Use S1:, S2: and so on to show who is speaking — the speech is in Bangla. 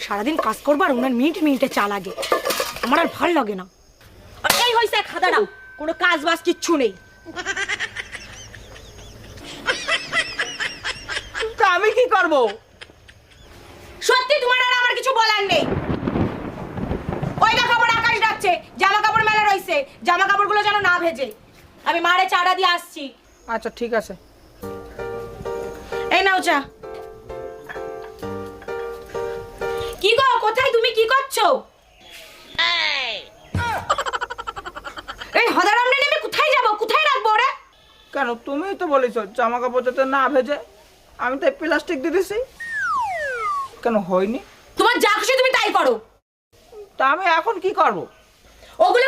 S1: সারাদিন কাজ করবো আর ওনার মিনিটে মিনিটে চা লাগে, আমার আর ভাল লাগে না। আর এই হয়েছে খাদাটা, কোনো কাজ বাজ কিচ্ছু নেই।
S2: তা আমি কি করব?
S1: সত্যি তোমার আর আমার কিছু বলার নেই। ওই দেখো আমার আকাশ ডাকছে, জামা কাপড় মেলা রইছে, জামা কাপড়গুলো যেন না ভেজে। আমি মারে চাটা দিয়ে আসছি।
S2: আচ্ছা ঠিক আছে।
S1: এই নাও চা। কি গো, কোথায় তুমি, কি করছো? এই হদারাম রে নেমে কোথায় যাব, কোথায় রাখবো ওরে?
S2: কেন, তুমিই তো বলেছো জামা কাপড় যাতে না ভেজে, আমি তো প্লাস্টিক দিয়ে দিছি। কেন হয়নি?
S1: তোমার যা খুশি তুমি তাই করো।
S2: তা আমি এখন কি করব?
S1: ওগুলো